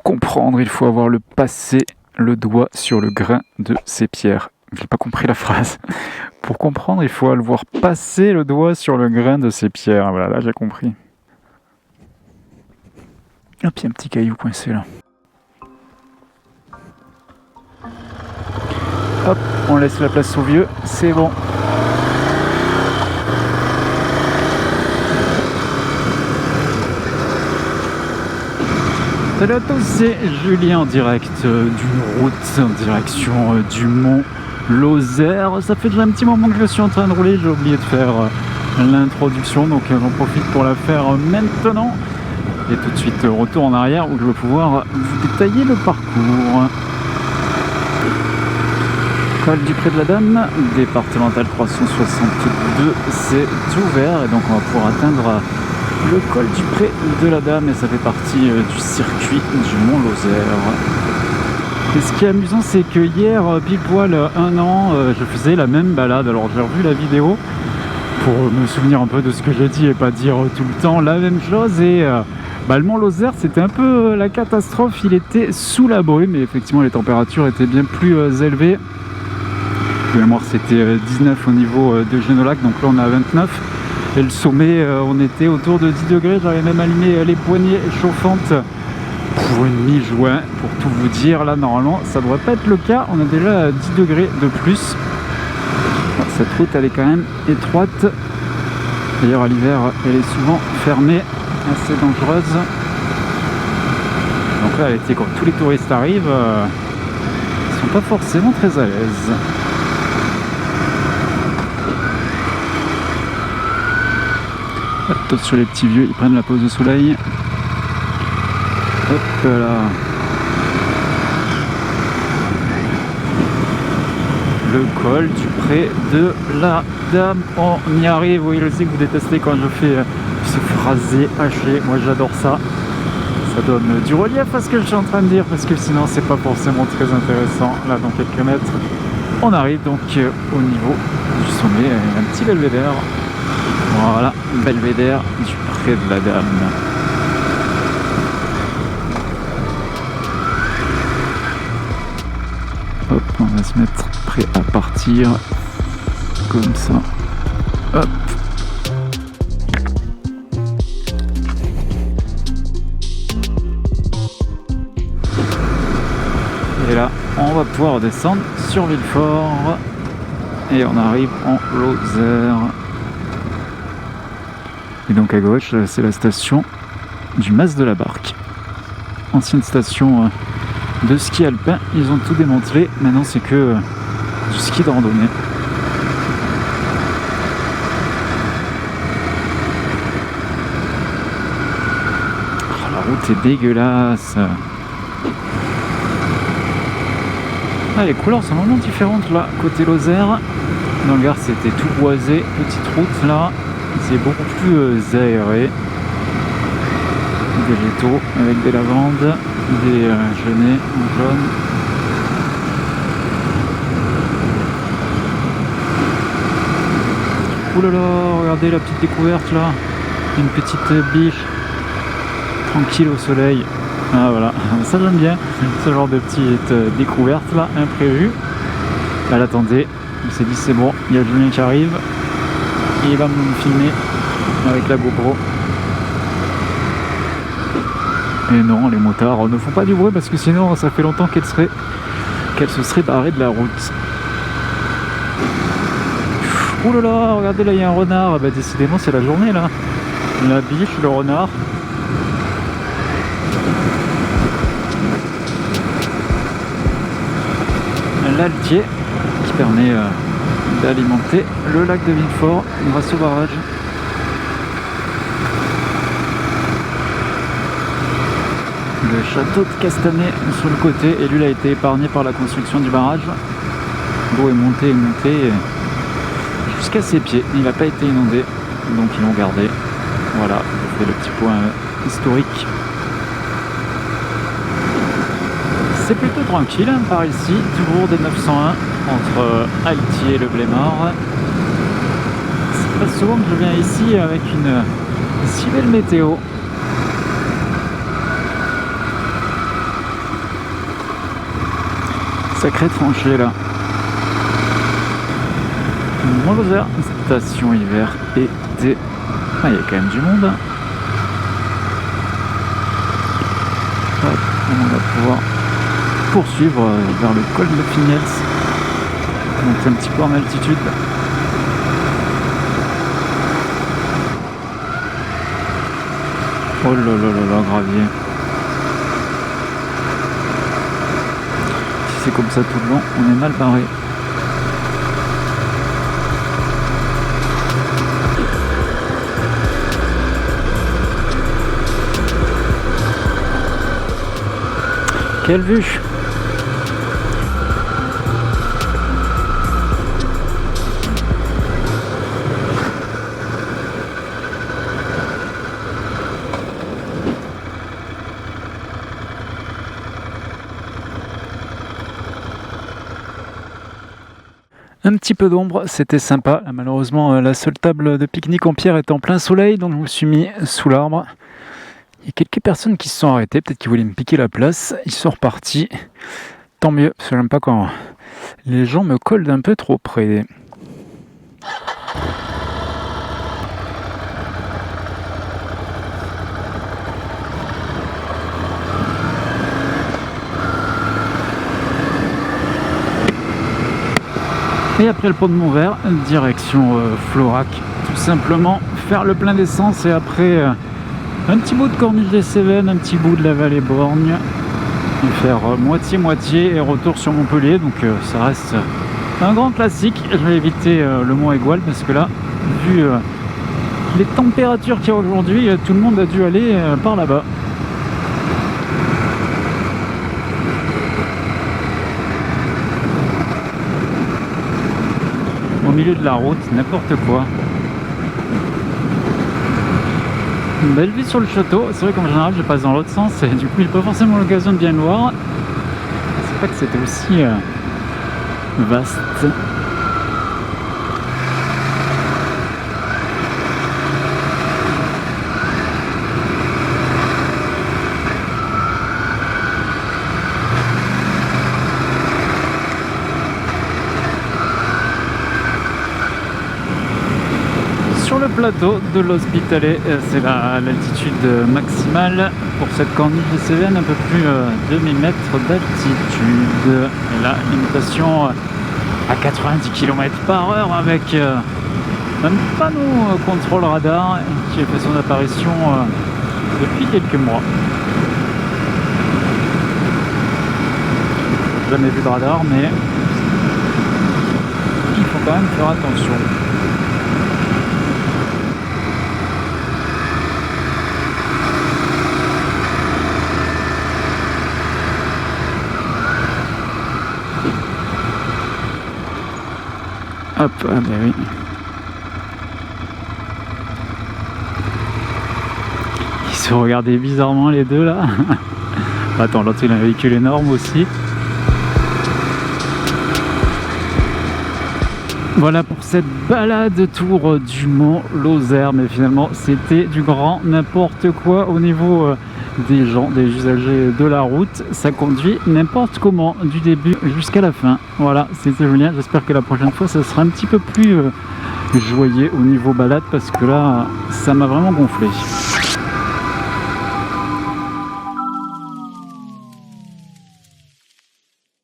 comprendre, il faut avoir passé le doigt sur le grain de ces pierres. J'ai pas compris la phrase. Pour comprendre, il faut avoir passé le doigt sur le grain de ces pierres. Voilà, là j'ai compris. Hop, il y a un petit caillou coincé là. Hop, on laisse la place aux vieux, c'est bon. Salut à tous, c'est Julien en direct d'une route en direction du mont Lozère. Ça fait déjà un petit moment que je suis en train de rouler, j'ai oublié de faire l'introduction, donc j'en profite pour la faire maintenant. Et tout de suite retour en arrière où je vais pouvoir vous détailler le parcours. Col du Pré de la Dame, départemental 362, c'est ouvert et donc on va pouvoir atteindre le col du Pré de la Dame et ça fait partie du circuit du Mont Lozère. Et ce qui est amusant, c'est que hier, pile poil 1 an, je faisais la même balade. Alors j'ai revu la vidéo pour me souvenir un peu de ce que j'ai dit et pas dire tout le temps la même chose. Et le Mont Lozère, c'était un peu la catastrophe. Il était sous la brume et effectivement les températures étaient bien plus élevées. De mémoire, c'était 19 au niveau de Genolac, donc là on est à 29. Et le sommet, on était autour de 10 degrés, j'avais même allumé les poignées chauffantes pour une mi-juin, pour tout vous dire. Là, normalement, ça devrait pas être le cas, on a déjà 10 degrés de plus. Alors, cette route, elle est quand même étroite. D'ailleurs, à l'hiver, elle est souvent fermée, assez dangereuse. Donc là, l'été, quand tous les touristes arrivent, ils sont pas forcément très à l'aise. Hop, sur les petits vieux, ils prennent la pause de soleil. Hop là. Le col du Pré de la Dame. On y arrive. Oui, je sais que vous détestez quand je fais ce phrasé haché. Moi, j'adore ça. Ça donne du relief à ce que je suis en train de dire parce que sinon, c'est pas forcément très intéressant. Là, dans quelques mètres, on arrive donc au niveau du sommet. Un petit belvédère. Voilà, belvédère du Pré de la Dame. Hop, on va se mettre prêt à partir. Comme ça. Hop. Et là, on va pouvoir descendre sur Villefort. Et on arrive en Lozère. Et donc à gauche, c'est la station du Mas de la Barque. Ancienne station de ski alpin. Ils ont tout démantelé. Maintenant, c'est que du ski de randonnée. Oh, la route est dégueulasse. Les couleurs sont vraiment différentes là, côté Lozère. Dans le Gard, c'était tout boisé. Petite route là. C'est beaucoup plus aéré. Des végétaux avec des lavandes, des genêts en jaune. Ouh là là, regardez la petite découverte là. Une petite biche tranquille au soleil. Ah voilà, ça j'aime bien. Ce genre de petite découverte là, imprévue. Elle attendait, on s'est dit c'est bon, il y a Julien qui arrive. Et il va me filmer avec la GoPro. Et non, les motards ne font pas du bruit parce que sinon ça fait longtemps qu'elle se serait barrée de la route. Ouh là là, regardez là, il y a un renard. Bah décidément c'est la journée là. La biche, le renard. L'Altier qui permet d'alimenter le lac de Villefort grâce au barrage. Le château de Castanet sur le côté, et lui il a été épargné par la construction du barrage. L'eau est montée jusqu'à ses pieds. Il n'a pas été inondé, donc ils l'ont gardé. Voilà, je fais le petit point historique. C'est plutôt tranquille par ici, toujours des 901 entre Altier et le Blémard. C'est pas souvent que je viens ici avec une si belle météo. Sacrée tranchée là. Mont-Lozère, station hiver, été. Ah, il y a quand même du monde. Hop, on va pouvoir poursuivre vers le col de Fignels. Donc un petit peu en altitude. Oh là là là là, gravier. Si c'est comme ça tout le long, on est mal barré. Quelle vue! Un petit peu d'ombre, c'était sympa. Malheureusement, la seule table de pique-nique en pierre est en plein soleil, donc je me suis mis sous l'arbre. Il y a quelques personnes qui se sont arrêtées, peut-être qu'ils voulaient me piquer la place. Ils sont repartis. Tant mieux, parce que j'aime pas quand les gens me collent d'un peu trop près. Et après le pont de Montvert, direction Florac. Tout simplement faire le plein d'essence et après un petit bout de Corniche des Cévennes, un petit bout de la vallée Borgne. Et faire moitié-moitié et retour sur Montpellier. Donc ça reste un grand classique. Je vais éviter le Mont Aigoual parce que là, vu les températures qu'il y a aujourd'hui, tout le monde a dû aller par là-bas. Au milieu de la route, n'importe quoi. Une belle vue sur le château. C'est vrai qu'en général je passe dans l'autre sens et du coup j'ai pas forcément l'occasion de bien le voir. C'est pas que c'était aussi vaste. Sur le plateau de l'Hospitalet, c'est l'altitude maximale pour cette Corniche des Cévennes, un peu plus de 1000 mètres d'altitude. Et là, limitation à 90 km/h avec un panneau contrôle radar qui a fait son apparition depuis quelques mois. Jamais vu de radar, mais il faut quand même faire attention. Hop, ah ben oui. Ils se regardaient bizarrement les deux là. Attends, l'autre il a un véhicule énorme aussi. Voilà pour cette balade tour du Mont Lozère, mais finalement c'était du grand n'importe quoi au niveau des gens, des usagers de la route. Ça conduit n'importe comment, du début jusqu'à la fin. Voilà, c'était Julien. J'espère que la prochaine fois ça sera un petit peu plus joyeux au niveau balade parce que là ça m'a vraiment gonflé.